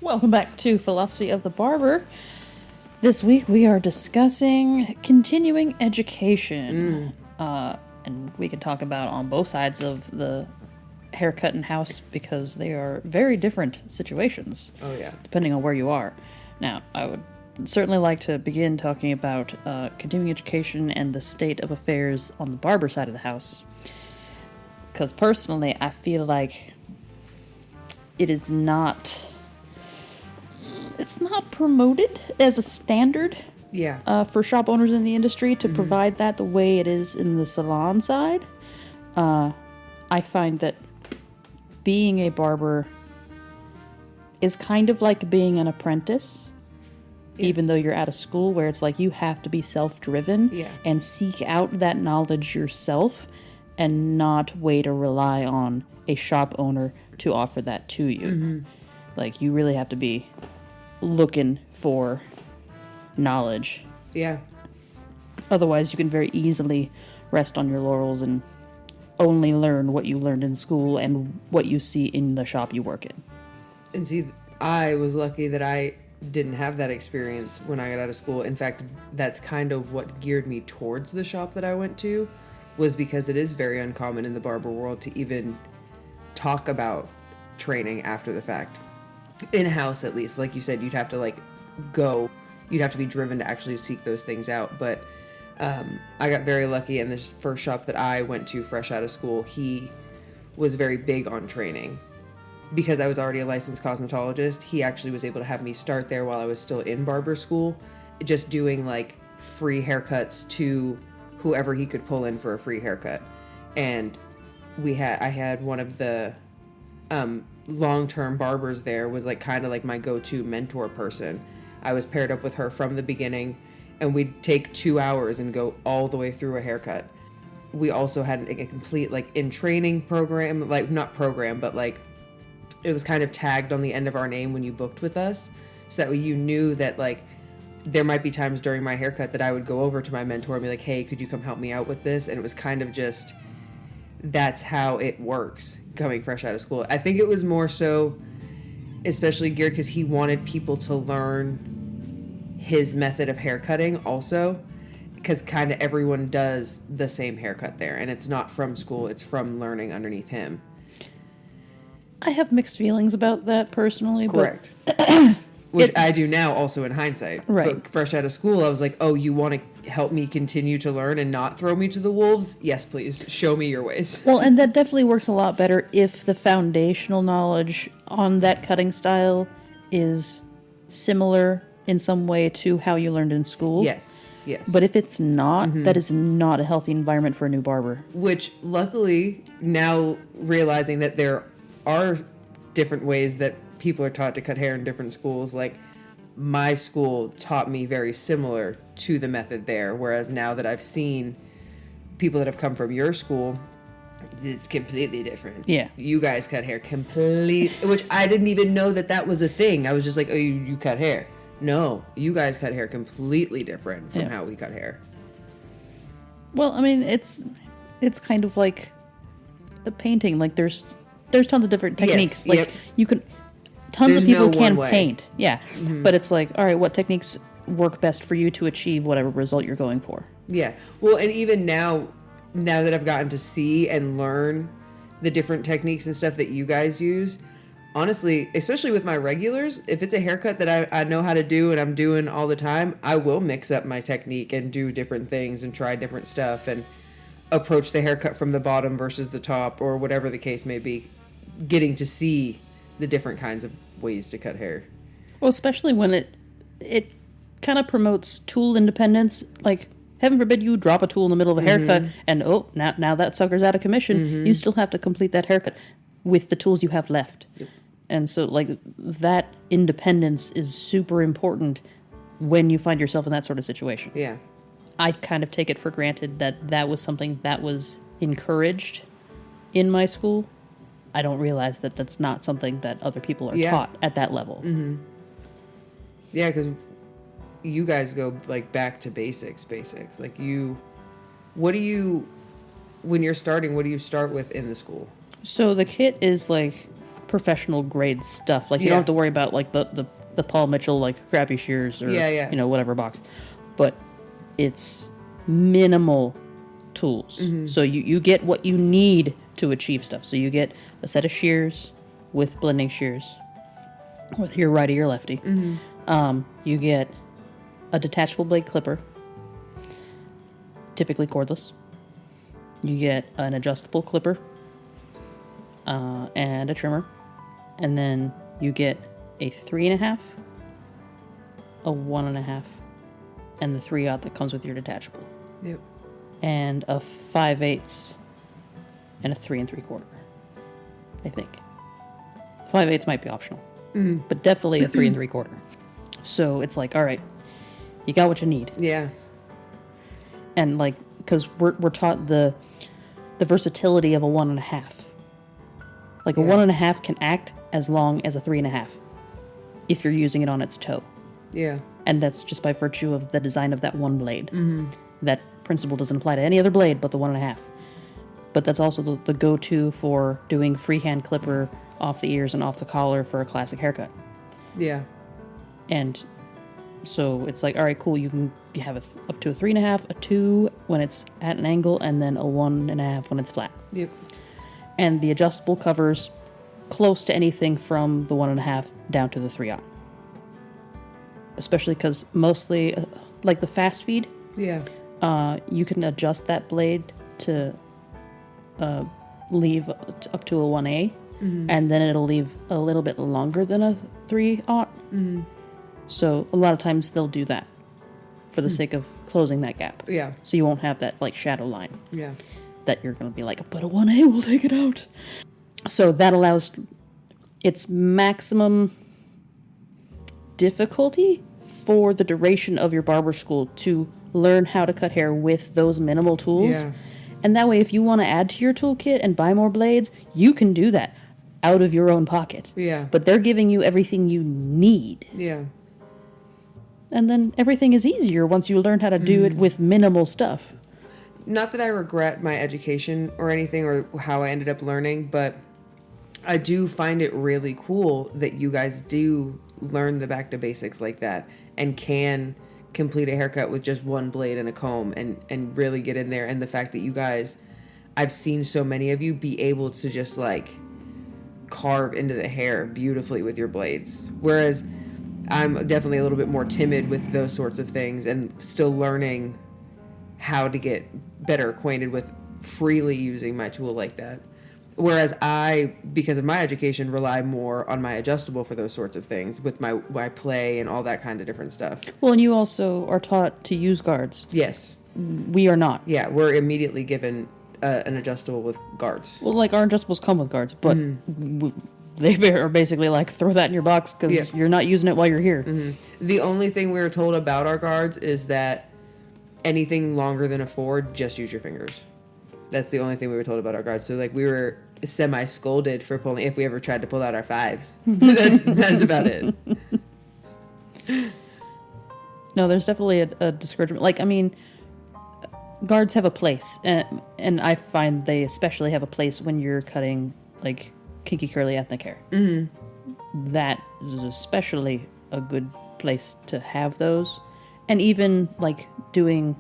Welcome back to Philosophy of the Barber. This week we are discussing continuing education. And we can talk about on both sides of the haircut and house because they are very different situations. Oh, yeah. Depending on where you are. Now, I would certainly like to begin talking about continuing education and the state of affairs on the barber side of the house. Because personally, I feel like it is not... It's not promoted as a standard for shop owners in the industry to provide that the way it is in the salon side. I find that being a barber is kind of like being an apprentice, even though you're at a school where it's like you have to be self-driven and seek out that knowledge yourself and not wait or rely on a shop owner to offer that to you. Like, you really have to be looking for knowledge. Yeah. Otherwise, you can very easily rest on your laurels and only learn what you learned in school and what you see in the shop you work in. And see, I was lucky that I didn't have that experience when I got out of school. In fact, that's kind of what geared me towards the shop that I went to, was because it is very uncommon in the barber world to even talk about training after the fact. In-house, at least. Like you said, you'd have to you'd have to be driven to actually seek those things out. But I got very lucky, and this first shop that I went to fresh out of school, he was very big on training. Because I was already a licensed cosmetologist, he actually was able to have me start there while I was still in barber school, just doing like free haircuts to whoever he could pull in for a free haircut. And I had one of the long-term barbers there was like kind of like my go-to mentor person. I was paired up with her from the beginning, and we'd take 2 hours and go all the way through a haircut. We also had a complete like in training program, like not program, but like it was kind of tagged on the end of our name when you booked with us, so that way you knew that like there might be times during my haircut that I would go over to my mentor and be like, hey, could you come help me out with this? And it was kind of just, that's how it works coming fresh out of school. I think it was more so especially geared because he wanted people to learn his method of haircutting also, because kind of everyone does the same haircut there, and it's not from school, it's from learning underneath him. I have mixed feelings about that personally. Correct. Which I do now also in hindsight. Right. But fresh out of school, I was like, oh, you want to help me continue to learn and not throw me to the wolves? Yes, please. Show me your ways. Well, and that definitely works a lot better if the foundational knowledge on that cutting style is similar in some way to how you learned in school. Yes. But if it's not, that is not a healthy environment for a new barber. Which, luckily, now realizing that there are different ways that people are taught to cut hair in different schools, like my school taught me very similar to the method there, whereas now that I've seen people that have come from your school, it's completely different. Yeah. You guys cut hair which I didn't even know that was a thing. I was just like, oh, you cut hair. No, you guys cut hair completely different from how we cut hair. Well, I mean, it's kind of like the painting. Like there's tons of different techniques. Yes, like you can, tons There's of people no can one way. paint. Yeah. But it's like, all right, what techniques work best for you to achieve whatever result you're going for? Yeah. Well, and even now that I've gotten to see and learn the different techniques and stuff that you guys use, honestly, especially with my regulars, if it's a haircut that I know how to do and I'm doing all the time, I will mix up my technique and do different things and try different stuff and approach the haircut from the bottom versus the top or whatever the case may be, getting to see the different kinds of ways to cut hair. Well, especially when it kind of promotes tool independence. Like, heaven forbid you drop a tool in the middle of a haircut and now that sucker's out of commission. You still have to complete that haircut with the tools you have left. Yep. And so, like, that independence is super important when you find yourself in that sort of situation. Yeah. I kind of take it for granted that was something that was encouraged in my school. I don't realize that that's not something that other people are taught at that level. Mm-hmm. Yeah, because you guys go, like, back to basics. Like, when you're starting, what do you start with in the school? So the kit is, like, professional grade stuff. Like, you don't have to worry about, like, the Paul Mitchell, like, crappy shears or, you know, whatever box. But it's minimal tools. So you get what you need to achieve stuff. So you get a set of shears with blending shears, whether you're righty or lefty. You get a detachable blade clipper, typically cordless. You get an adjustable clipper and a trimmer. And then you get a 3.5, a 1.5, and the 3/0 that comes with your detachable. Yep. And a 5/8 and a 3 3/4. I think 5/8 might be optional, but definitely a 3 3/4. So it's like, all right, you got what you need. Yeah. And like, because we're taught the versatility of a 1.5. Like a 1.5 can act as long as a 3.5 if you're using it on its toe. Yeah. And that's just by virtue of the design of that one blade. That principle doesn't apply to any other blade but the 1.5. But that's also the go-to for doing freehand clipper off the ears and off the collar for a classic haircut. Yeah. And so it's like, all right, cool. You have up to a 3.5, a 2 when it's at an angle, and then a 1.5 when it's flat. Yep. And the adjustable covers close to anything from the 1.5 down to the 3/0. Especially because mostly, like the fast feed, you can adjust that blade to leave up to a 1A, and then it'll leave a little bit longer than a 3/0. So a lot of times they'll do that for the sake of closing that gap. Yeah. So you won't have that like shadow line. Yeah. That you're going to be like, but a 1A will take it out. So that allows its maximum difficulty for the duration of your barber school to learn how to cut hair with those minimal tools. Yeah. And that way, if you want to add to your toolkit and buy more blades, you can do that out of your own pocket. Yeah. But they're giving you everything you need. Yeah. And then everything is easier once you learn how to do it with minimal stuff. Not that I regret my education or anything or how I ended up learning, but I do find it really cool that you guys do learn the back to basics like that and can complete a haircut with just one blade and a comb and really get in there. And the fact that you guys, I've seen so many of you be able to just like carve into the hair beautifully with your blades. Whereas I'm definitely a little bit more timid with those sorts of things and still learning how to get better acquainted with freely using my tool like that. Whereas I, because of my education, rely more on my adjustable for those sorts of things with my play and all that kind of different stuff. Well, and you also are taught to use guards. Yes. We are not. Yeah, we're immediately given an adjustable with guards. Well, like our adjustables come with guards, but they are basically like, throw that in your box because you're not using it while you're here. The only thing we were told about our guards is that anything longer than a 4, just use your fingers. That's the only thing we were told about our guards. So like we were semi-scolded for pulling, if we ever tried to pull out our 5s. That's about it. No, there's definitely a discouragement. Like, I mean, guards have a place, and I find they especially have a place when you're cutting like kinky curly ethnic hair. That is especially a good place to have those. And even like doing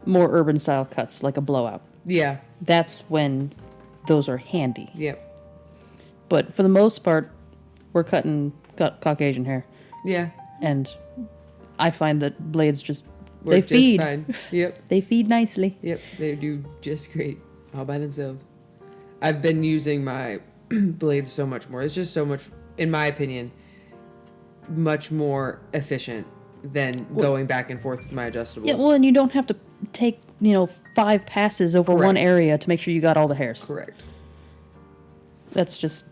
more urban style cuts, like a blowout. Yeah. That's when those are handy. Yep. But for the most part, we're cutting Caucasian hair. Yeah. And I find that blades just, Work they feed. just fine. Yep. They feed nicely. Yep. They do just great all by themselves. I've been using my blades so much more. It's just so much, in my opinion, much more efficient than going back and forth with my adjustable. Yeah, well, and you don't have to take, 5 passes over one area to make sure you got all the hairs. Correct. That's just,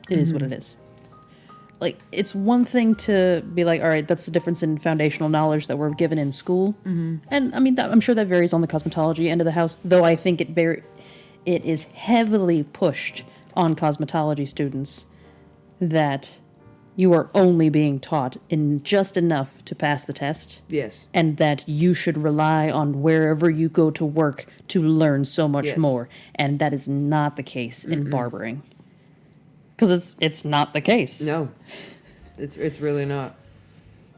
it is what it is. Like, it's one thing to be like, all right, that's the difference in foundational knowledge that we're given in school. And, I mean, I'm sure that varies on the cosmetology end of the house, though I think it is heavily pushed on cosmetology students that you are only being taught in just enough to pass the test. Yes. And that you should rely on wherever you go to work to learn so much more. And that is not the case in barbering. Because it's not the case. No, it's really not.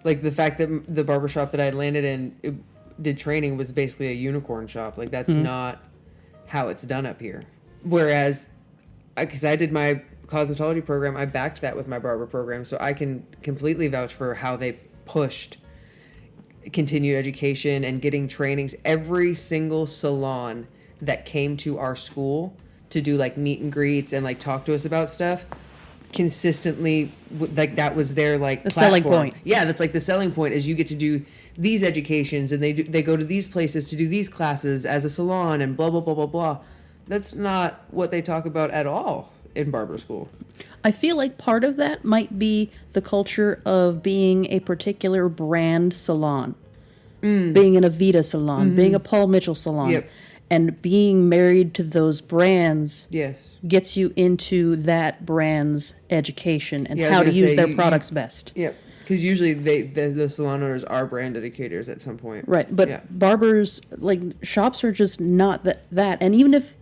Like, the fact that the barbershop that I landed in did training was basically a unicorn shop. Like, that's not how it's done up here. Whereas, because I did my cosmetology program, I backed that with my barber program, so I can completely vouch for how they pushed continued education and getting trainings. Every single salon that came to our school to do like meet and greets and like talk to us about stuff consistently, like, that was their like the selling point. Yeah, that's like the selling point, is you get to do these educations, and they go to these places to do these classes as a salon and blah blah blah blah blah. That's not what they talk about at all in barber school. I feel like part of that might be the culture of being a particular brand salon, being an Avita salon, being a Paul Mitchell salon. Yep. And being married to those brands Yes. gets you into that brand's education and Yeah, I was how to gonna use say, their products best. Yep. Because usually the salon owners are brand educators at some point. Right, but Yeah. barbers, like, shops are just not that. And even if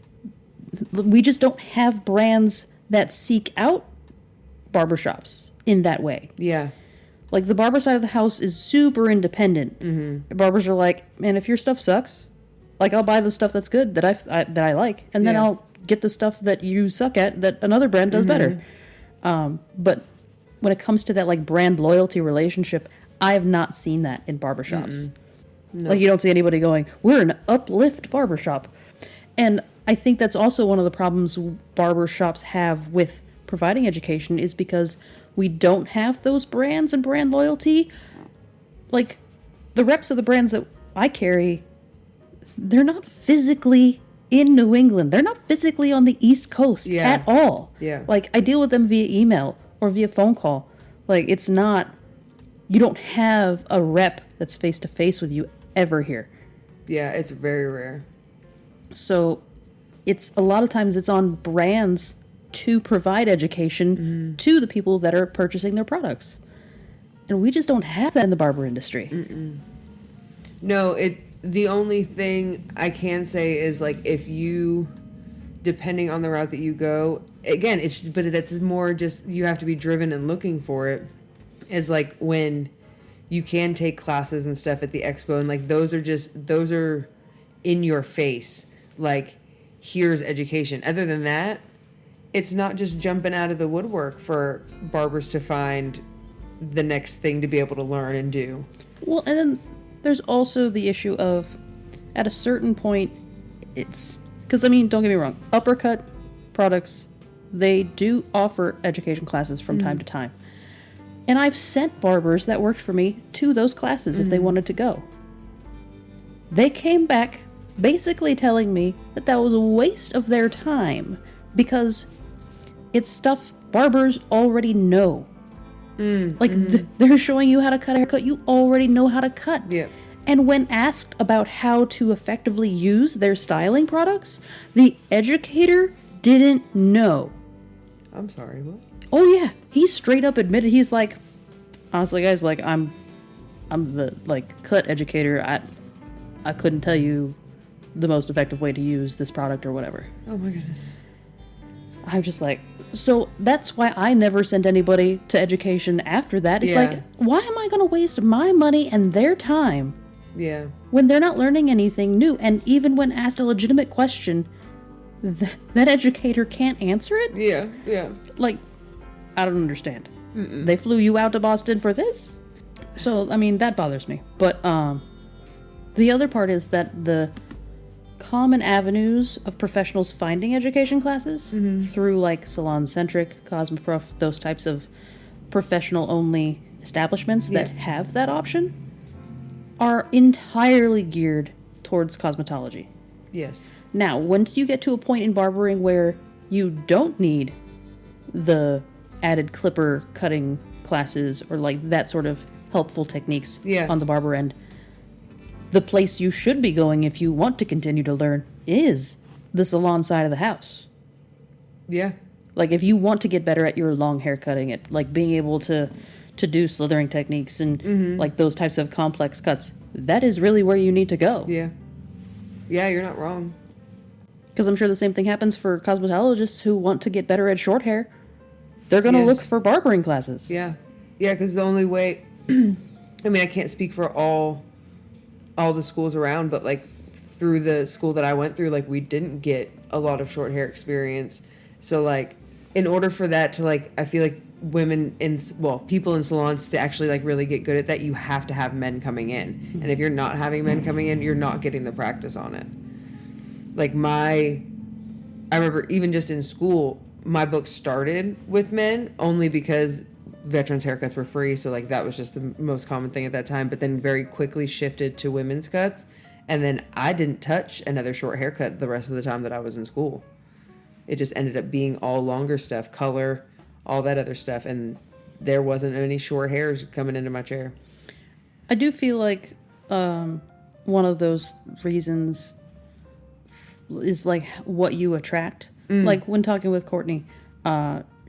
we just don't have brands that seek out barbershops in that way. Yeah. Like, the barber side of the house is super independent. Mm-hmm. Barbers are like, man, if your stuff sucks, like, I'll buy the stuff that's good that I like, and then I'll get the stuff that you suck at that another brand does better. But when it comes to that, like, brand loyalty relationship, I have not seen that in barbershops. No. Like, you don't see anybody going, we're an uplift barbershop. And I think that's also one of the problems barbershops have with providing education, is because we don't have those brands and brand loyalty. Like, the reps of the brands that I carry, they're not physically in New England. They're not physically on the East Coast at all. Yeah. Like, I deal with them via email or via phone call. Like, it's not, you don't have a rep that's face to face with you ever here. Yeah, it's very rare. So it's a lot of times it's on brands to provide education to the people that are purchasing their products. And we just don't have that in the barber industry. No, the only thing I can say is, like, if you, depending on the route that you go, again, but it's more just, you have to be driven and looking for it, is like when you can take classes and stuff at the expo, and like those are in your face, like, here's education. Other than that, it's not just jumping out of the woodwork for barbers to find the next thing to be able to learn and do. Well, and then there's also the issue of, at a certain point, it's... Because, I mean, don't get me wrong. Uppercut products, they do offer education classes from time to time. And I've sent barbers that worked for me to those classes if they wanted to go. They came back basically telling me that that was a waste of their time, because it's stuff barbers already know. They're showing you how to cut a haircut. You already know how to cut. Yeah. And when asked about how to effectively use their styling products, the educator didn't know. I'm sorry, what? Oh yeah, he straight up admitted, he's like, honestly, guys, like, I'm the, like, cut educator. I couldn't tell you the most effective way to use this product or whatever. Oh my goodness. I'm just like, so that's why I never sent anybody to education after that. It's like, why am I going to waste my money and their time when they're not learning anything new? And even when asked a legitimate question, that educator can't answer it? Yeah. Like, I don't understand. They flew you out to Boston for this? So, I mean, that bothers me. But the other part is that the common avenues of professionals finding education classes through, like, salon-centric, Cosmoprof, those types of professional-only establishments that have that option are entirely geared towards cosmetology. Yes. Now, once you get to a point in barbering where you don't need the added clipper cutting classes or, like, that sort of helpful techniques on the barber end, the place you should be going if you want to continue to learn is the salon side of the house. Yeah. Like, if you want to get better at your long hair cutting, at, like, being able to do slithering techniques and, like, those types of complex cuts, that is really where you need to go. Yeah. Yeah, you're not wrong. Because I'm sure the same thing happens for cosmetologists who want to get better at short hair. they're going to Yes. look for barbering classes. Yeah. Yeah, because the only way, I mean, I can't speak for all the schools around, but like through the school that I went through, like we didn't get a lot of short hair experience. So like in order for that to like, I feel like people in salons to actually like really get good at that, you have to have men coming in. And if you're not having men coming in, you're not getting the practice on it. Like I remember even just in school, my book started with men only because veterans haircuts were free. So like that was just the most common thing at that time, but then very quickly shifted to women's cuts. And then I didn't touch another short haircut the rest of the time that I was in school. It just ended up being all longer stuff, color, all that other stuff. And there wasn't any short hairs coming into my chair. I do feel like one of those reasons is like what you attract. Like when talking with Courtney,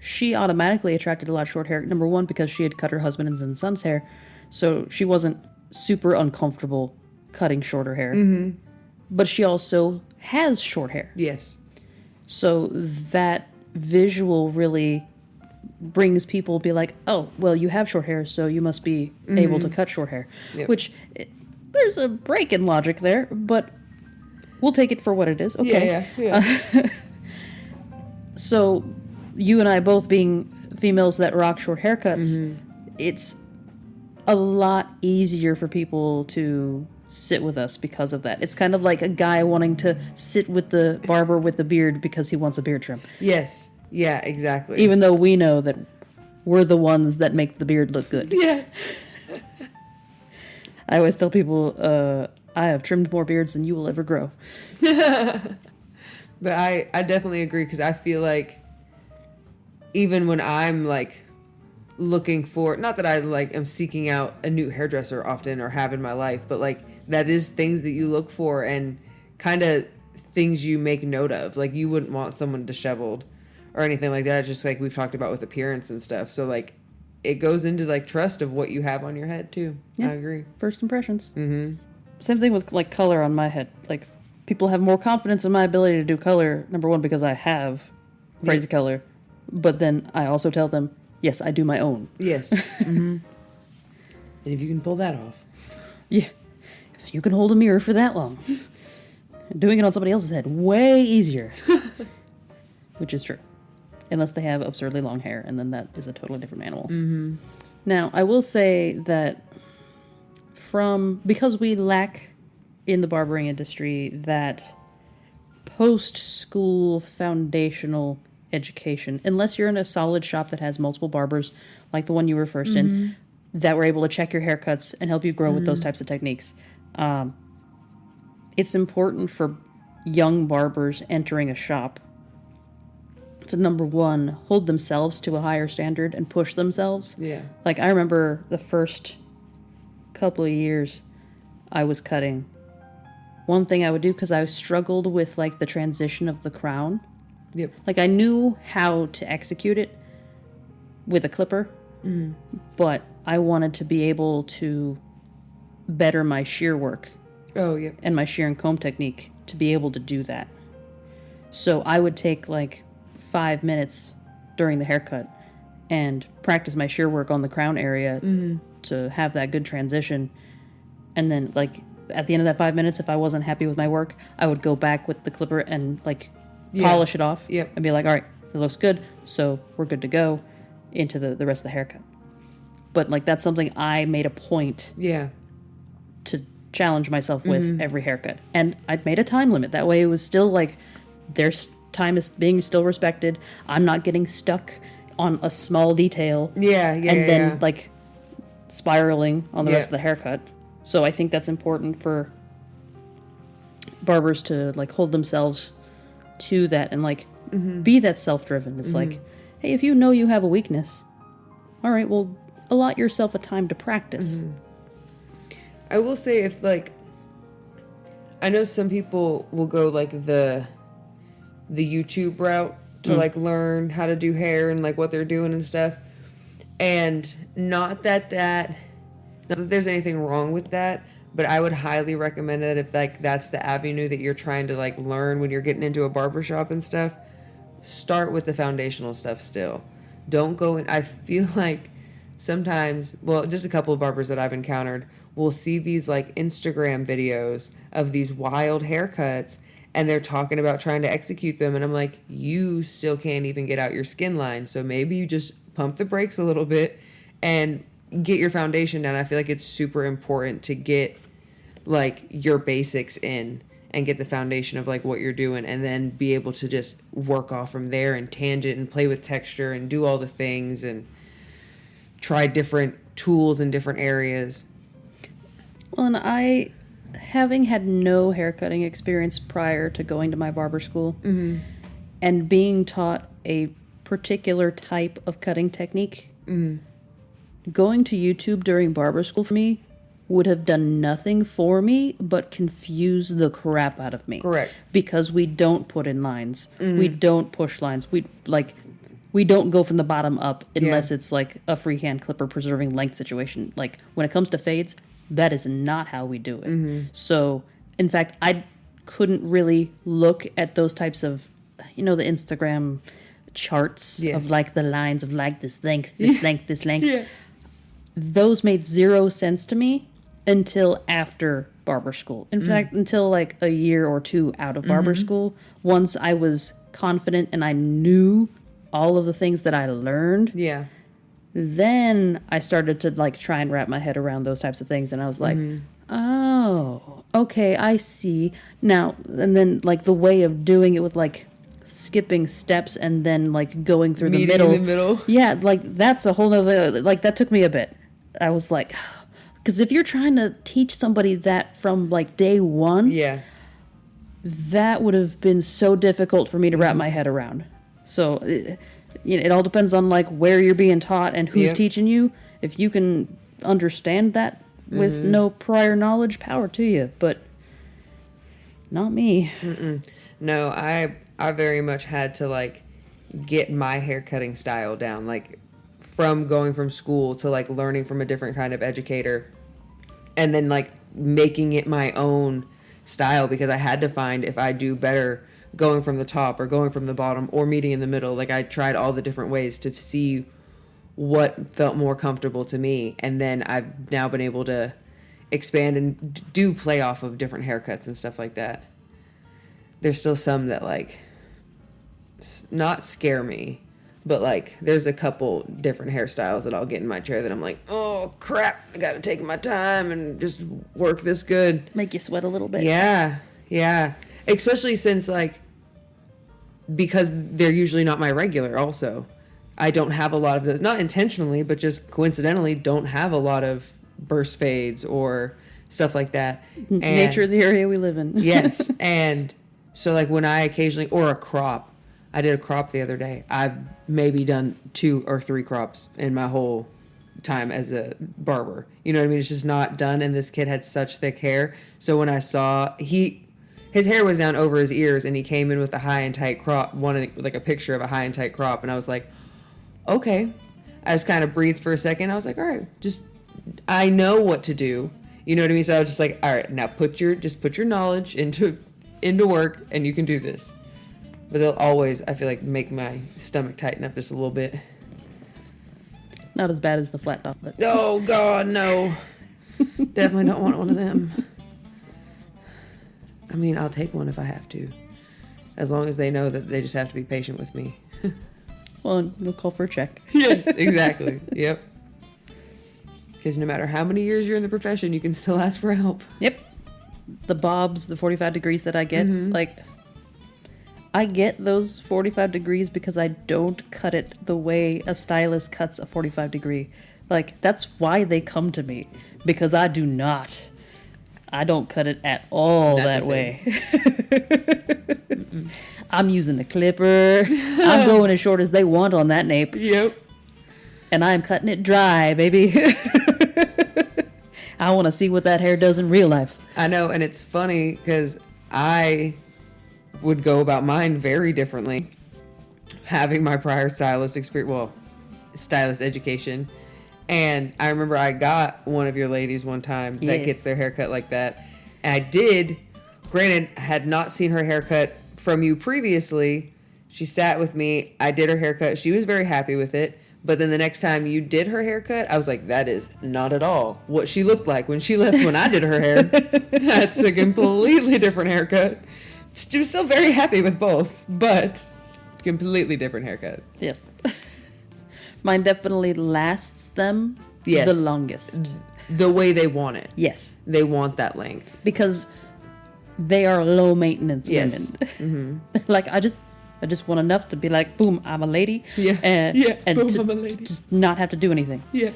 she automatically attracted a lot of short hair. Number one, because she had cut her husband's and son's hair. So she wasn't super uncomfortable cutting shorter hair. Mm-hmm. But she also has short hair. Yes. So that visual really brings people to be like, oh, well, you have short hair, so you must be able to cut short hair. Yep. Which, there's a break in logic there, but we'll take it for what it is. Okay. Yeah. So, you and I both being females that rock short haircuts, it's a lot easier for people to sit with us because of that. It's kind of like a guy wanting to sit with the barber with the beard because he wants a beard trim. Yes. Yeah, exactly. Even though we know that we're the ones that make the beard look good. Yes. I always tell people, I have trimmed more beards than you will ever grow. But I definitely agree, because I feel like even when I'm like looking for, not that I like am seeking out a new hairdresser often or have in my life, but like that is things that you look for and kind of things you make note of. Like you wouldn't want someone disheveled or anything like that, just like we've talked about with appearance and stuff. So like it goes into like trust of what you have on your head too. Yeah. I agree. First impressions. Same thing with like color on my head. Like people have more confidence in my ability to do color, number one, because I have crazy color, but then I also tell them, yes, I do my own. Yes. And if you can pull that off. Yeah. If you can hold a mirror for that long. Doing it on somebody else's head, way easier. Which is true. Unless they have absurdly long hair, and then that is a totally different animal. Now, I will say that because we lack in the barbering industry that post-school foundational education, unless you're in a solid shop that has multiple barbers, like the one you were first in, that were able to check your haircuts and help you grow with those types of techniques. It's important for young barbers entering a shop to, number one, hold themselves to a higher standard and push themselves. Yeah. Like, I remember the first couple of years I was cutting, one thing I would do, because I struggled with, like, the transition of the crown. Yep. Like, I knew how to execute it with a clipper, but I wanted to be able to better my shear work. Oh, yep. And my shear and comb technique to be able to do that. So I would take, like, 5 minutes during the haircut and practice my shear work on the crown area to have that good transition. And then, like, at the end of that 5 minutes, if I wasn't happy with my work, I would go back with the clipper and, like, polish it off. Yep. And be like, all right, it looks good, so we're good to go into the rest of the haircut. But, like, that's something I made a point to challenge myself with every haircut. And I'd made a time limit. That way it was still, like, there's time is being still respected. I'm not getting stuck on a small detail. And then, like, spiraling on the rest of the haircut. So I think that's important for barbers to, like, hold themselves to that and, like, be that self-driven. It's like, hey, if you know you have a weakness, all right, well, allot yourself a time to practice. I will say, if, like, I know some people will go, like, the YouTube route to, like, learn how to do hair and, like, what they're doing and stuff. And not that there's anything wrong with that, but I would highly recommend it if, like, that's the avenue that you're trying to, like, learn when you're getting into a barbershop and stuff. Start with the foundational stuff still. don't go in. I feel like sometimes, well, just a couple of barbers that I've encountered will see these like Instagram videos of these wild haircuts, and they're talking about trying to execute them, and I'm like, you still can't even get out your skin line, so maybe you just pump the brakes a little bit and get your foundation down. I feel like it's super important to get like your basics in and get the foundation of like what you're doing, and then be able to just work off from there and tangent and play with texture and do all the things and try different tools in different areas. Well, and I, having had no haircutting experience prior to going to my barber school, and being taught a particular type of cutting technique, going to YouTube during barber school for me would have done nothing for me but confuse the crap out of me. Correct. Because we don't put in lines. We don't push lines. We don't go from the bottom up unless it's like a freehand clipper preserving length situation. Like when it comes to fades, that is not how we do it. So, in fact, I couldn't really look at those types of, the Instagram charts of like the lines of like this length, this length, this length. Yeah. Those made zero sense to me until after barber school. In fact, until like a year or two out of barber school, once I was confident and I knew all of the things that I learned. Yeah. Then I started to like try and wrap my head around those types of things, and I was like, oh, okay, I see. Now, and then like the way of doing it with like skipping steps and then like going through the middle. In the middle. Yeah, like that's a whole nother, like that took me a bit. I was like, because if you're trying to teach somebody that from like day one, that would have been so difficult for me to wrap my head around. So it all depends on like where you're being taught and who's teaching you. If you can understand that with no prior knowledge, power to you. But not me. No, I very much had to like get my hair cutting style down, like from going from school to like learning from a different kind of educator, and then like making it my own style, because I had to find if I do better going from the top or going from the bottom or meeting in the middle. Like I tried all the different ways to see what felt more comfortable to me, and then I've now been able to expand and do play off of different haircuts and stuff like that. There's still some that like not scare me, but like there's a couple different hairstyles that I'll get in my chair that I'm like, oh crap, I gotta take my time and just work this good. Make you sweat a little bit. Yeah. Especially since like, because they're usually not my regular also. I don't have a lot of those, not intentionally, but just coincidentally don't have a lot of burst fades or stuff like that. And nature of the area we live in. Yes. And so like when I occasionally, or a crop, I did a crop the other day. I've maybe done 2 or 3 crops in my whole time as a barber. You know what I mean? It's just not done. And this kid had such thick hair. So when I saw, his hair was down over his ears, and he came in with a high and tight crop, wanted like a picture of a high and tight crop. And I was like, okay. I just kind of breathed for a second. I was like, all right, I know what to do. You know what I mean? So I was just like, all right, now put your knowledge into work, and you can do this. But they'll always, I feel like, make my stomach tighten up just a little bit. Not as bad as the flat top. But. Oh, God, no. Definitely don't want one of them. I mean, I'll take one if I have to. As long as they know that they just have to be patient with me. Well, you'll call for a check. Yes, exactly. Yep. Because no matter how many years you're in the profession, you can still ask for help. Yep. The bobs, the 45 degrees that I get, like... I get those 45 degrees because I don't cut it the way a stylist cuts a 45 degree. Like, that's why they come to me. Because I do not. I don't cut it at all that way. I'm using the clipper. I'm going as short as they want on that nape. Yep. And I'm cutting it dry, baby. I want to see what that hair does in real life. I know, and it's funny because I would go about mine very differently, having my prior stylist education. And I remember I got one of your ladies one time that gets their haircut like that. And I did, granted, had not seen her haircut from you previously, She sat with me. I did her haircut. She was very happy with it. But then the next time you did her haircut, I was like, that is not at all what she looked like when she left when I did her hair. That's a completely different haircut. She was still very happy with both, but completely different haircut. Yes. Mine definitely lasts them Yes. the longest. The way they want it. Yes. They want that length. Because they are low maintenance Yes. women. Like, I just want enough to be like, boom, I'm a lady. Yeah. And Boom, to I'm a lady. just not have to do anything. Yeah.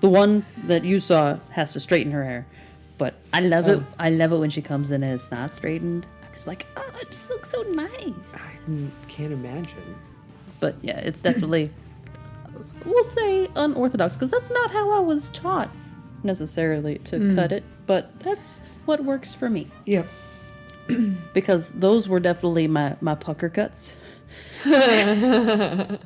The one that you saw has to straighten her hair. But I love it. I love it when she comes in and it's not straightened. I'm just like, oh, it just looks so nice. I can't imagine. But yeah, it's definitely, we'll say unorthodox, because that's not how I was taught necessarily to cut it. But that's what works for me. Yep. Because those were definitely my pucker cuts. Yeah.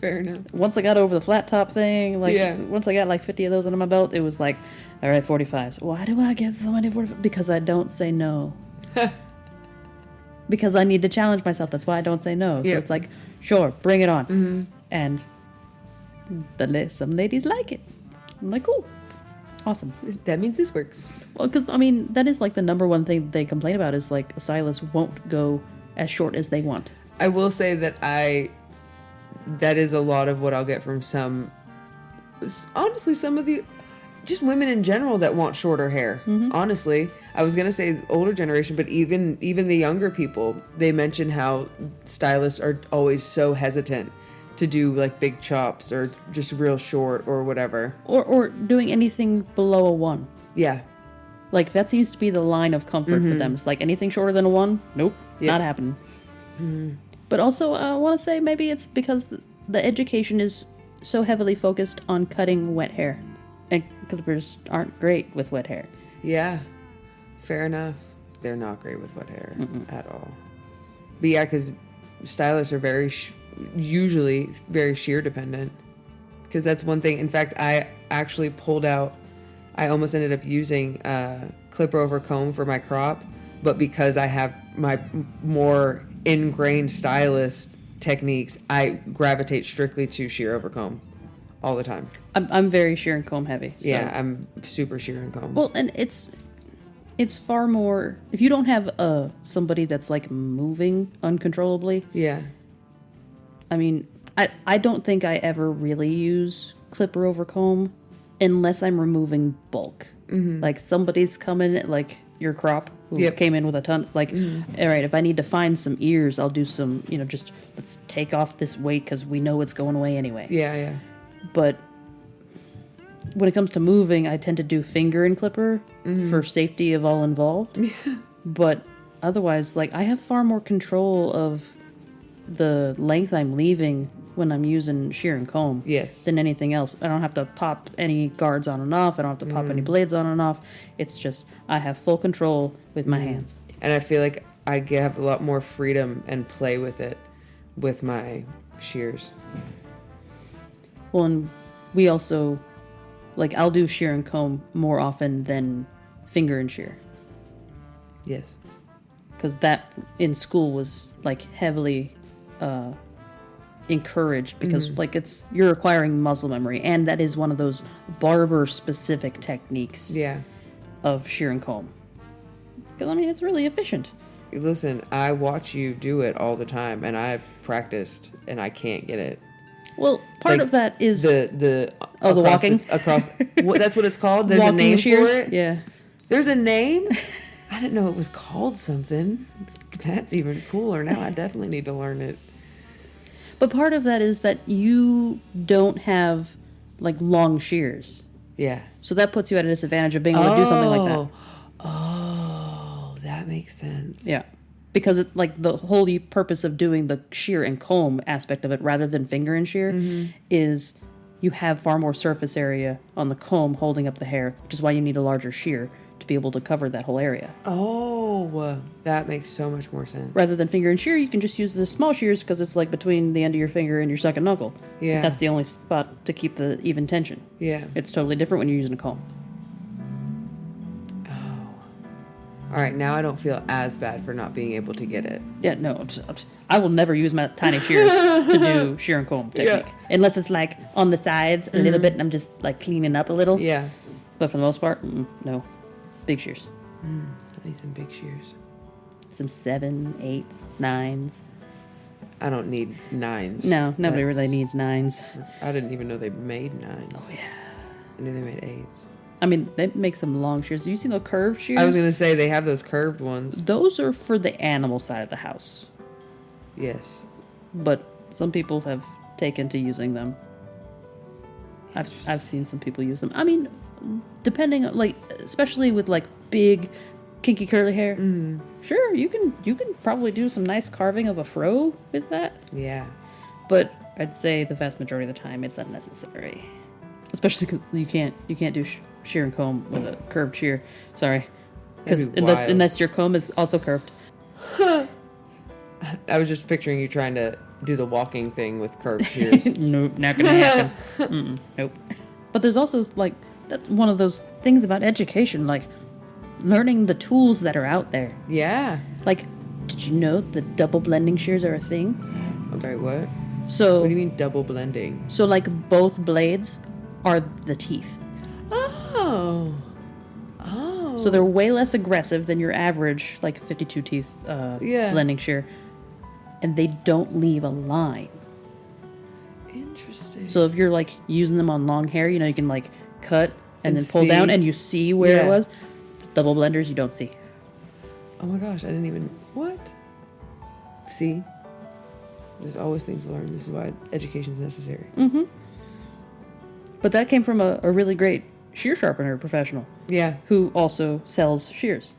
Fair enough. Once I got over the flat top thing, once I got like 50 of those under my belt, it was like, all right, 45s. Why do I get so many 45s? Because I don't say no. Because I need to challenge myself. That's why I don't say no. So it's like, sure, bring it on. Mm-hmm. And some ladies like it. I'm like, cool. Awesome. That means this works. Well, because, I mean, that is like the number one thing they complain about is like a stylist won't go as short as they want. I will say that that is a lot of what I'll get from honestly, some of the, just women in general that want shorter hair. Mm-hmm. Honestly, I was going to say older generation, but even the younger people, they mention how stylists are always so hesitant to do like big chops or just real short or whatever. Or doing anything below a 1. Yeah. Like, that seems to be the line of comfort for them. It's like, anything shorter than a 1? Nope, not happening. Mm-hmm. But also, I want to say maybe it's because the education is so heavily focused on cutting wet hair. And clippers aren't great with wet hair. Yeah, fair enough. They're not great with wet hair at all. But yeah, because stylists are usually very shear dependent. Because that's one thing. In fact, I actually I almost ended up using clipper over comb for my crop. But because I have my more ingrained stylist techniques, I gravitate strictly to shear over comb all the time. I'm very shear and comb heavy. So. Yeah, I'm super shear and comb. Well, and it's far more, if you don't have somebody that's like moving uncontrollably. Yeah. I mean, I don't think I ever really use clipper over comb unless I'm removing bulk. Mm-hmm. Like somebody's coming, like your crop who came in with a ton. It's like, all right, if I need to find some ears, I'll do some, just let's take off this weight because we know it's going away anyway. Yeah, yeah. But when it comes to moving, I tend to do finger and clipper for safety of all involved. But otherwise, like, I have far more control of the length I'm leaving when I'm using shear and comb than anything else. I don't have to pop any guards on and off. I don't have to pop any blades on and off. It's just I have full control with my hands. And I feel like I have a lot more freedom and play with it with my shears. Well, and we also, like, I'll do shear and comb more often than finger and shear. Yes. Because that in school was, like, heavily encouraged because, like, you're acquiring muscle memory, and that is one of those barber-specific techniques of shear and comb. Because, I mean, it's really efficient. Listen, I watch you do it all the time, and I've practiced, and I can't get it. Well, part of that is the walking across. That's what it's called. There's walking a name shears. for it. Yeah, there's a name. I didn't know it was called something. That's even cooler. Now I definitely need to learn it. But part of that is that you don't have like long shears. Yeah. So that puts you at a disadvantage of being able to do something like that. Oh, that makes sense. Yeah. Because the whole purpose of doing the shear and comb aspect of it rather than finger and shear is you have far more surface area on the comb holding up the hair, which is why you need a larger shear to be able to cover that whole area. Oh, that makes so much more sense. Rather than finger and shear, you can just use the small shears because it's like between the end of your finger and your second knuckle. Yeah. That's the only spot to keep the even tension. Yeah. It's totally different when you're using a comb. All right, now I don't feel as bad for not being able to get it. Yeah, no, I will never use my tiny shears to do shear and comb technique. Yeah. Unless it's like on the sides a little bit and I'm just like cleaning up a little. Yeah. But for the most part, no. Big shears. I need some big shears. Some 7, 8s, 9s. I don't need 9s. No, nobody really needs 9s. I didn't even know they made 9s. Oh, yeah. I knew they made 8s. I mean, they make some long shears. You seen the curved shears? I was going to say, they have those curved ones. Those are for the animal side of the house. Yes. But some people have taken to using them. I've seen some people use them. I mean, depending on, like, especially with like big kinky curly hair. Sure, you can probably do some nice carving of a fro with that. Yeah. But I'd say the vast majority of the time it's unnecessary. Especially because you can't do shear and comb with a curved shear. Sorry, because unless your comb is also curved. I was just picturing you trying to do the walking thing with curved shears. Nope, not gonna happen. Nope. But there's also like that's one of those things about education, like learning the tools that are out there. Yeah. Like, did you know that double blending shears are a thing? I'm sorry, what? So What do you mean double blending? So like both blades are the teeth. Oh. So they're way less aggressive than your average like 52 teeth blending shear. And they don't leave a line. Interesting. So if you're like using them on long hair, you know, you can like cut and then pull see. down and you see where it was. Double blenders, you don't see. Oh my gosh, I didn't even... What? See? There's always things to learn. This is why education is necessary. But that came from a really great shear sharpener professional. Yeah. Who also sells shears.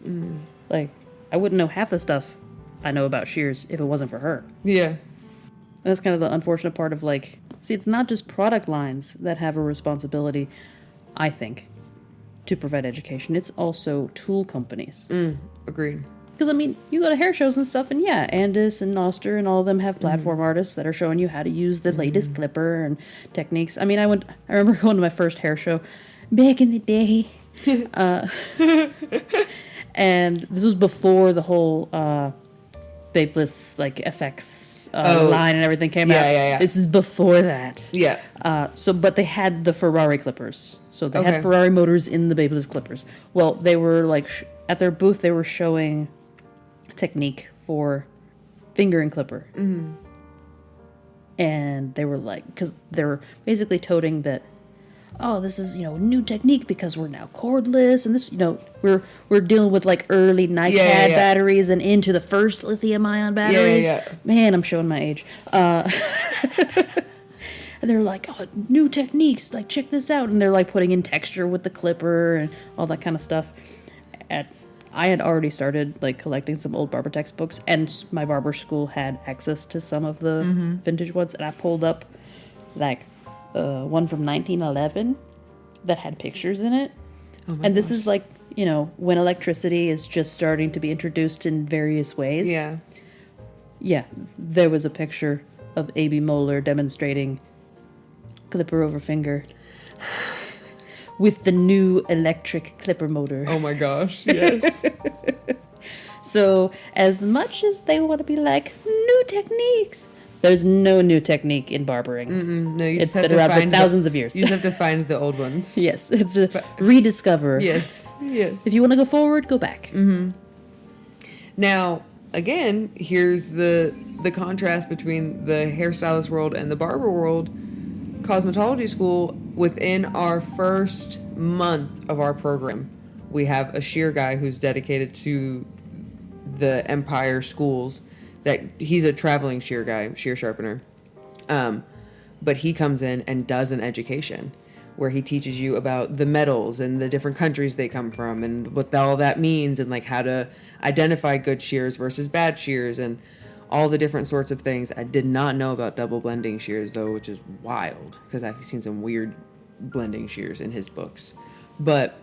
Like, I wouldn't know half the stuff I know about shears if it wasn't for her. Yeah. And that's kind of the unfortunate part of like... See, it's not just product lines that have a responsibility, I think, to provide education. It's also tool companies. Agreed. Because, I mean, you go to hair shows and stuff, and yeah, Andis and Noster and all of them have platform artists that are showing you how to use the latest clipper and techniques. I mean, I remember going to my first hair show back in the day. And this was before the whole Babeless, like, FX line and everything came out. Yeah. This is before that. Yeah. But they had the Ferrari clippers. So they had Ferrari motors in the Babeless clippers. Well, they were, like, at their booth, they were showing technique for finger and clipper. And they were like, because they were basically toting that, oh, this is, new technique because we're now cordless, and this, we're dealing with like early NiCad batteries and into the first lithium-ion batteries. Man, I'm showing my age. And they're like, oh, new techniques, like check this out, and they're like putting in texture with the clipper and all that kind of stuff. I had already started like collecting some old barber textbooks, and my barber school had access to some of the vintage ones, and I pulled up like one from 1911 that had pictures in it. And this is like, when electricity is just starting to be introduced in various ways. Yeah, there was a picture of A.B. Moeller demonstrating clipper over finger with the new electric clipper motor. Oh my gosh, yes. So, as much as they want to be like, new techniques, there's no new technique in barbering. No, you it's just have been to around find for thousands of years. You just have to find the old ones. Yes, it's a rediscover. Yes. If you want to go forward, go back. Now, again, here's the contrast between the hairstylist world and the barber world. Cosmetology school, within our first month of our program, we have a shear guy who's dedicated to the Empire schools. That he's a traveling shear guy, shear sharpener. But he comes in and does an education where he teaches you about the metals and the different countries they come from and what all that means, and like how to identify good shears versus bad shears and all the different sorts of things. I did not know about double blending shears though, which is wild because I've seen some weird blending shears in his books. But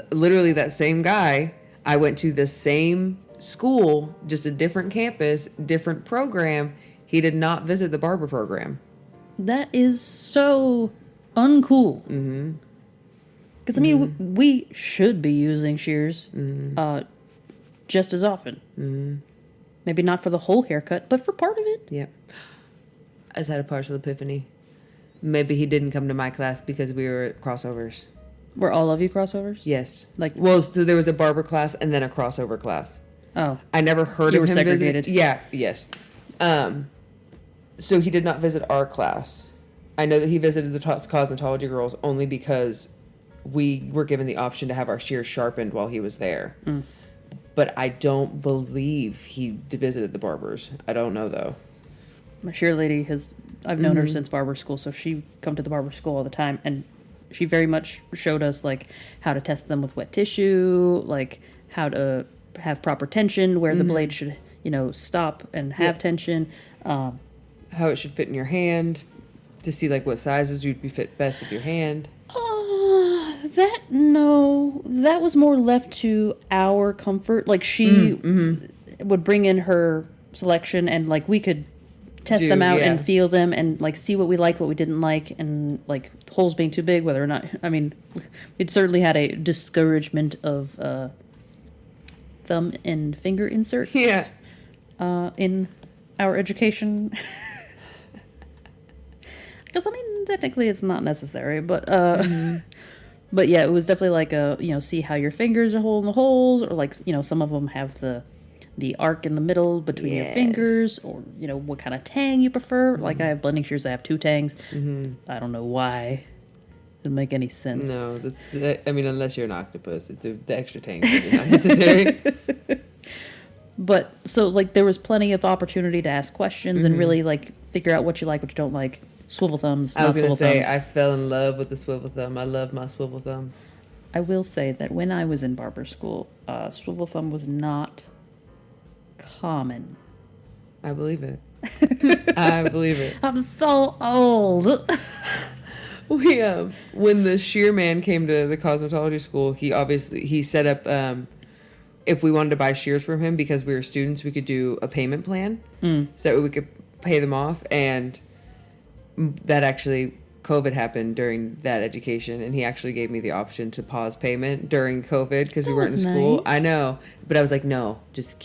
literally that same guy, I went to the same school, just a different campus, different program. He did not visit the barber program. That is so uncool. Because, I mean, we should be using shears just as often. Mm-hmm. Maybe not for the whole haircut, but for part of it. Yep. I just had a partial epiphany. Maybe he didn't come to my class because we were crossovers. Were all of you crossovers? Yes. Well, so there was a barber class and then a crossover class. Oh. I never heard of him segregated. Yeah, yes. So he did not visit our class. I know that he visited the cosmetology girls only because we were given the option to have our shears sharpened while he was there. Mm. But I don't believe he visited the barbers. I don't know, though. My shear lady I've known her since barber school, so she come to the barber school all the time, and she very much showed us, like, how to test them with wet tissue, like, how to have proper tension, where the blade should, stop and have tension. How it should fit in your hand, to see, like, what sizes you'd be fit best with your hand. That was more left to our comfort. Like, she would bring in her selection, and, like, we could test them out and feel them and, like, see what we liked, what we didn't like, and, like, holes being too big, whether or not, I mean, it certainly had a discouragement of thumb and finger inserts in our education. Because, I mean, technically it's not necessary, but but yeah, it was definitely like see how your fingers are holding the holes, or, like, some of them have the arc in the middle between your fingers, or, what kind of tang you prefer. Like, I have blending shears, I have 2 tangs. I don't know why. Doesn't make any sense. No, I mean, unless you're an octopus, the extra tangs are not necessary. But, so, like, there was plenty of opportunity to ask questions and really, like, figure out what you like, what you don't like. Swivel thumbs, I was going to say, I fell in love with the swivel thumb. I love my swivel thumb. I will say that when I was in barber school, swivel thumb was not common. I believe it. I believe it. I'm so old. When the shear man came to the cosmetology school, he set up, if we wanted to buy shears from him because we were students, we could do a payment plan so we could pay them off. And that actually, COVID happened during that education, and he actually gave me the option to pause payment during COVID because we weren't in school. Nice. I know, but I was like, no, just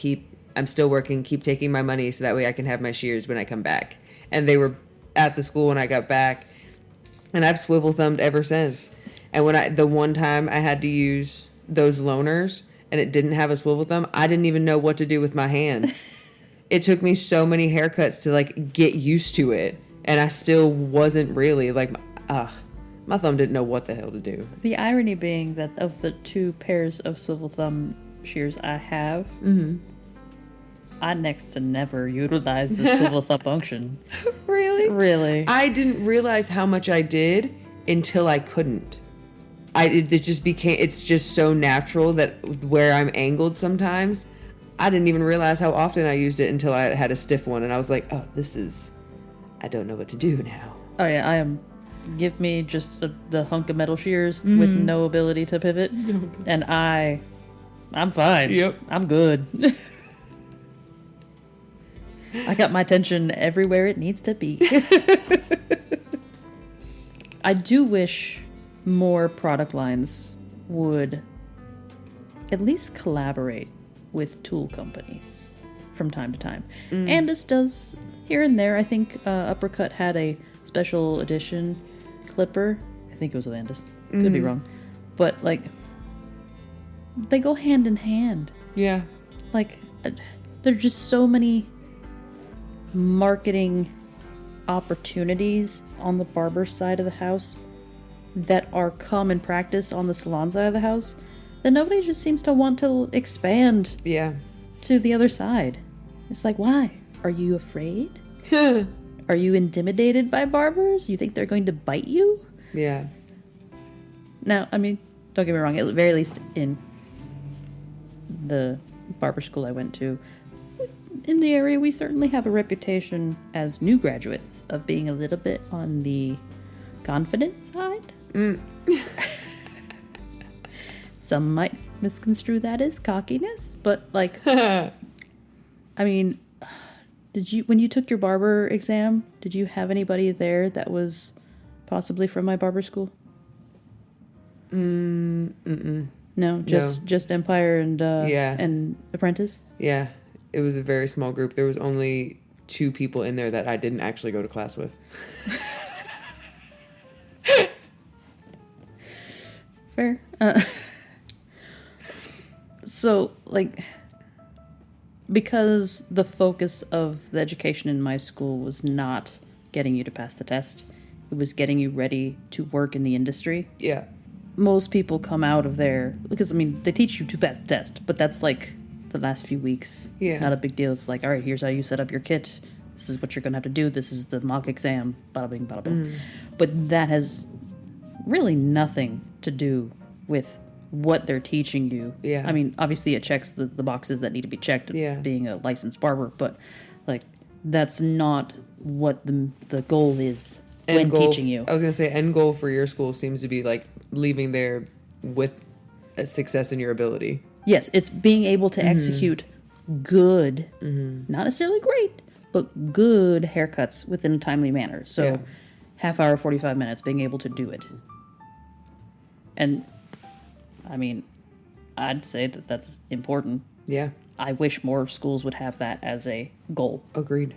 I'm still working, keep taking my money so that way I can have my shears when I come back. And they were at the school when I got back, and I've swivel thumbed ever since. And the one time I had to use those loaners and it didn't have a swivel thumb, I didn't even know what to do with my hand. It took me so many haircuts to, like, get used to it. And I still wasn't really, like, my thumb didn't know what the hell to do. The irony being that of the 2 pairs of swivel thumb shears I have, I next to never utilize the swivel thumb function. Really? Really. I didn't realize how much I did until I couldn't. It's just so natural that where I'm angled sometimes, I didn't even realize how often I used it until I had a stiff one. And I was like, I don't know what to do now. Oh, yeah, give me just the hunk of metal shears with no ability to pivot, and I'm fine. Yep. I'm good. I got my tension everywhere it needs to be. I do wish more product lines would at least collaborate with tool companies from time to time. Andis does here and there. I think Uppercut had a special edition clipper. I think it was with Andis. Could be wrong. But, like, they go hand in hand. Yeah. Like, there are just so many marketing opportunities on the barber side of the house that are common practice on the salon side of the house that nobody just seems to want to expand to the other side. It's like, why? Are you afraid? Are you intimidated by barbers? You think they're going to bite you? Yeah. Now, I mean, don't get me wrong, at the very least in the barber school I went to, in the area, we certainly have a reputation as new graduates of being a little bit on the confident side. Some might misconstrue that as cockiness, but, like, I mean, when you took your barber exam, did you have anybody there that was possibly from my barber school? No, just Empire and Yeah. and Apprentice. Yeah, it was a very small group. There was only 2 people in there that I didn't actually go to class with. Fair. So, like, because the focus of the education in my school was not getting you to pass the test, it was getting you ready to work in the industry. Yeah. Most people come out of there, because, I mean, they teach you to pass the test, but that's like the last few weeks. Yeah. Not a big deal. It's like, all right, here's how you set up your kit. This is what you're going to have to do. This is the mock exam. Bada bing, bada boom. But that has really nothing to do with what they're teaching you. Yeah. I mean, obviously it checks the boxes that need to be checked, Yeah. being a licensed barber, but, like, that's not what the goal is when teaching you. I was going to say, end goal for your school seems to be, like, leaving there with a success in your ability. Yes, it's being able to execute good, not necessarily great, but good haircuts within a timely manner. So, Yeah. half hour, 45 minutes, being able to do it. And, I mean, I'd say that that's important. Yeah. I wish more schools would have that as a goal. Agreed.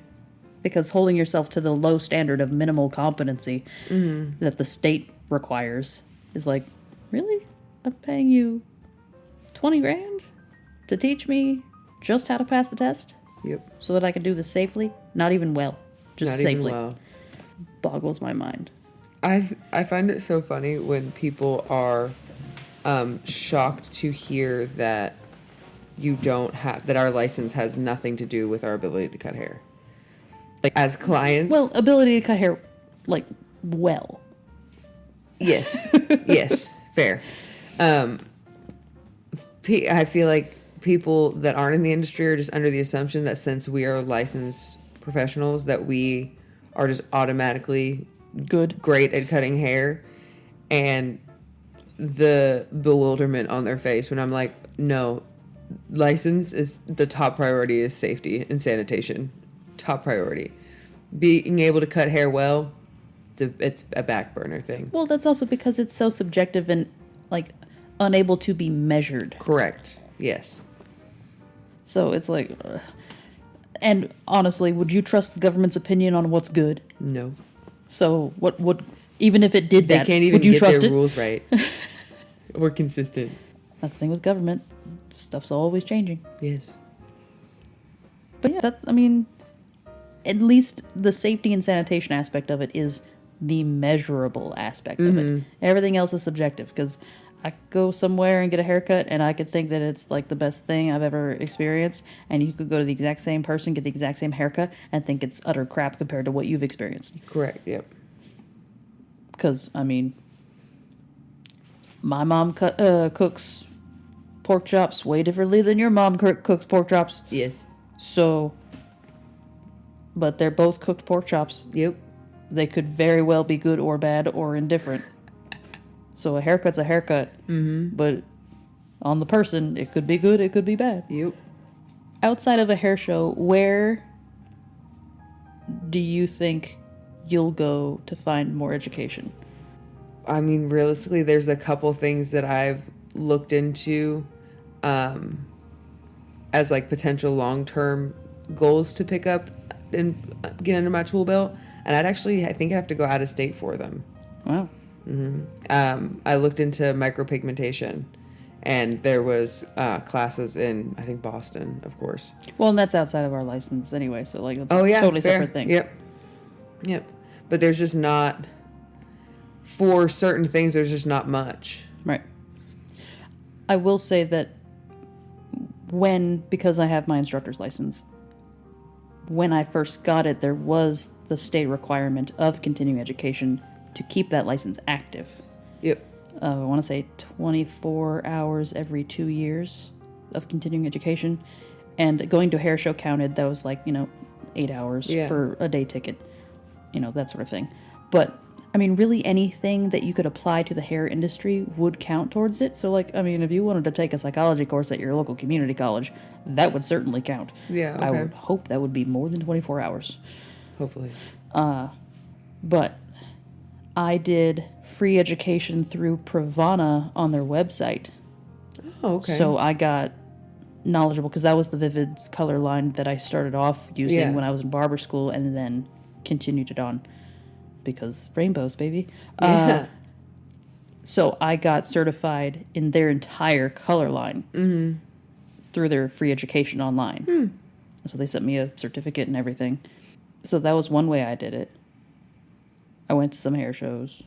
Because holding yourself to the low standard of minimal competency that the state requires is like, really? I'm paying you 20 grand to teach me just how to pass the test Yep. so that I can do this safely? Not even well, just Not safely. even well. Boggles my mind. I find it so funny when people are shocked to hear that that our license has nothing to do with our ability to cut hair. Like, as clients. Well, ability to cut hair, like, well. Yes. Yes. Fair. I feel like people that aren't in the industry are just under the assumption that since we are licensed professionals, that we are just automatically Good. great at cutting hair. And the bewilderment on their face when I'm like, no, license is the top priority, is safety and sanitation. Top priority. Being able to cut hair well, it's a back burner thing. Well, that's also because it's so subjective and, like, unable to be measured. Correct. Yes. So it's like, and honestly, would you trust the government's opinion on what's good? No. So what would, even if it did They that, can't even would you get trust their it? rules right. Or consistent. That's the thing with government. Stuff's always changing. Yes. But yeah, that's, I mean, at least the safety and sanitation aspect of it is the measurable aspect of it. Everything else is subjective, because I could go somewhere and get a haircut and I could think that it's like the best thing I've ever experienced, and you could go to the exact same person, get the exact same haircut, and think it's utter crap compared to what you've experienced. Correct. Yep. Because, I mean, my mom cooks pork chops way differently than your mom cooks pork chops. Yes. So, but they're both cooked pork chops. Yep. They could very well be good or bad or indifferent. So a haircut's a haircut. But on the person, it could be good, it could be bad. Yep. Outside of a hair show, where do you think you'll go to find more education? I mean, realistically, there's a couple things that I've looked into as like potential long-term goals to pick up and get under my tool belt. And I think I have to go out of state for them. Wow. I looked into micropigmentation, and there was classes in, I think, Boston, of course. Well, and that's outside of our license anyway, so like that's Oh, a yeah, totally fair. separate thing. Yep. But there's just not, for certain things, there's just not much. Right. I will say that because I have my instructor's license, when I first got it, there was the state requirement of continuing education to keep that license active. Yep. I want to say 24 hours every 2 years of continuing education. And going to a hair show counted, that was like, 8 hours for a day ticket, that sort of thing. But, I mean, really anything that you could apply to the hair industry would count towards it. So, like, I mean, if you wanted to take a psychology course at your local community college, that would certainly count. Yeah, okay. I would hope that would be more than 24 hours. Hopefully. But I did free education through Pravana on their website. Oh, okay. So I got knowledgeable because that was the Vivids color line that I started off using when I was in barber school and then continued it on because rainbows, baby. Yeah. So I got certified in their entire color line through their free education online. So they sent me a certificate and everything. So that was one way I did it. I went to some hair shows.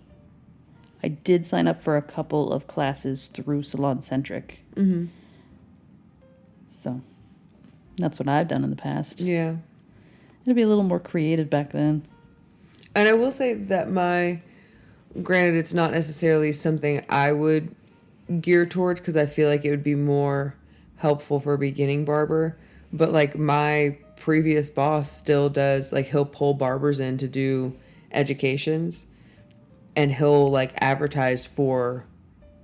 I did sign up for a couple of classes through Salon Centric. So that's what I've done in the past. Yeah. It'd be a little more creative back then. And I will say that granted, it's not necessarily something I would gear towards because I feel like it would be more helpful for a beginning barber. But like my previous boss still does, like he'll pull barbers in to do educations and he'll like advertise for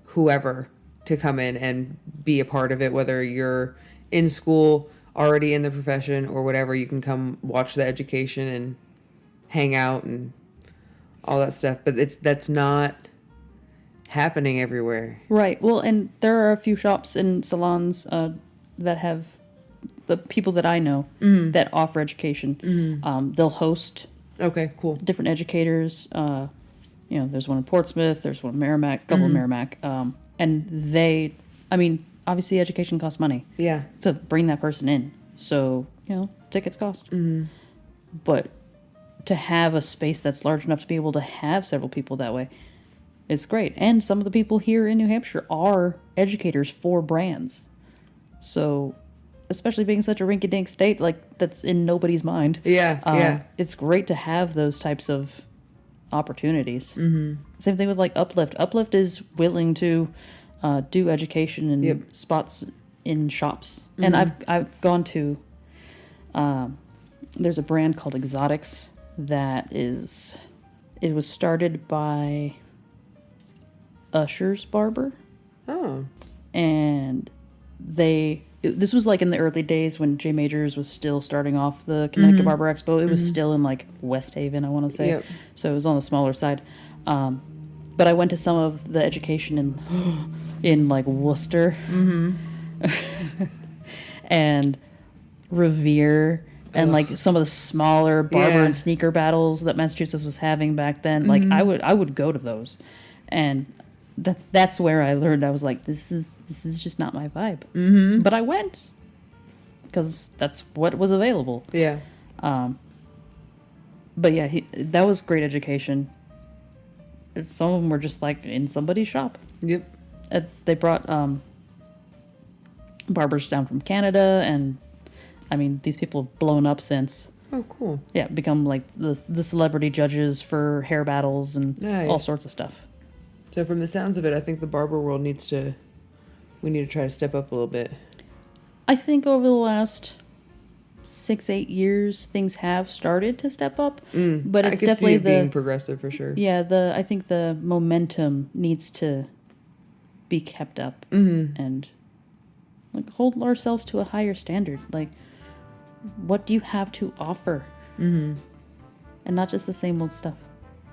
whoever to come in and be a part of it, whether you're in school already in the profession or whatever. You can come watch the education and hang out and all that stuff, but that's not happening everywhere. Right. Well, and there are a few shops and salons that have the people that I know that offer education. They'll host Okay, cool. different educators. There's one in Portsmouth, there's one in Merrimack, a couple in Merrimack, and they, I mean, obviously education costs money. Yeah. To bring that person in, so tickets cost. But to have a space that's large enough to be able to have several people that way is great. And some of the people here in New Hampshire are educators for brands. So, especially being such a rinky-dink state, like, that's in nobody's mind. Yeah. It's great to have those types of opportunities. Same thing with, like, Uplift. Uplift is willing to do education in spots in shops. And I've gone to... there's a brand called Exotics it was started by Usher's barber. Oh. And this was like in the early days when J Majors was still starting off the Connecticut Barber Expo. It was still in like West Haven, I want to say. Yep. So it was on the smaller side. But I went to some of the education in like Worcester and Revere. And like some of the smaller barber and sneaker battles that Massachusetts was having back then, like I would go to those, and that's where I learned. I was like, this is just not my vibe. But I went because that's what was available. Yeah. But yeah, that was great education. Some of them were just like in somebody's shop. Yep. They brought barbers down from Canada and. I mean, these people have blown up since. Oh, cool. Yeah, become like the celebrity judges for hair battles and all sorts of stuff. So from the sounds of it, I think the barber world we need to try to step up a little bit. I think over the last 6-8 years, things have started to step up. But it's definitely being progressive for sure. Yeah, I think the momentum needs to be kept up and like hold ourselves to a higher standard. Like, what do you have to offer? And not just the same old stuff.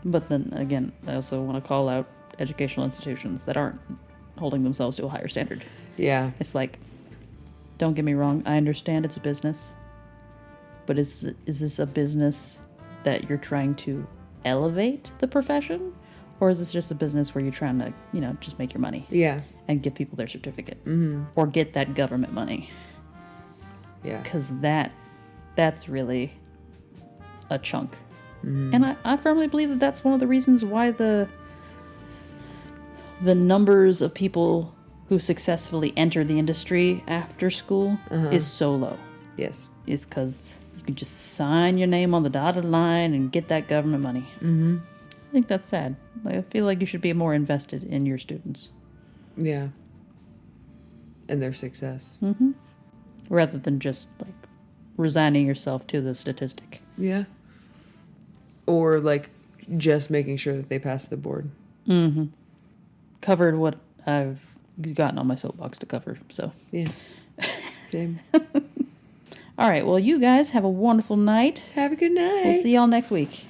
But then again, I also want to call out educational institutions that aren't holding themselves to a higher standard. Yeah. It's like, don't get me wrong, I understand it's a business, but is this a business that you're trying to elevate the profession, or is this just a business where you're trying to just make your money? Yeah. And give people their certificate or get that government money? Yeah. Because that's really a chunk. And I firmly believe that that's one of the reasons why the numbers of people who successfully enter the industry after school is so low. Yes. Is because you can just sign your name on the dotted line and get that government money. I think that's sad. Like, I feel like you should be more invested in your students. Yeah. And their success. Rather than just like resigning yourself to the statistic. Yeah. Or like just making sure that they pass the board. Covered what I've gotten on my soapbox to cover, so. Yeah. Same. All right, well, you guys have a wonderful night. Have a good night. We'll see y'all next week.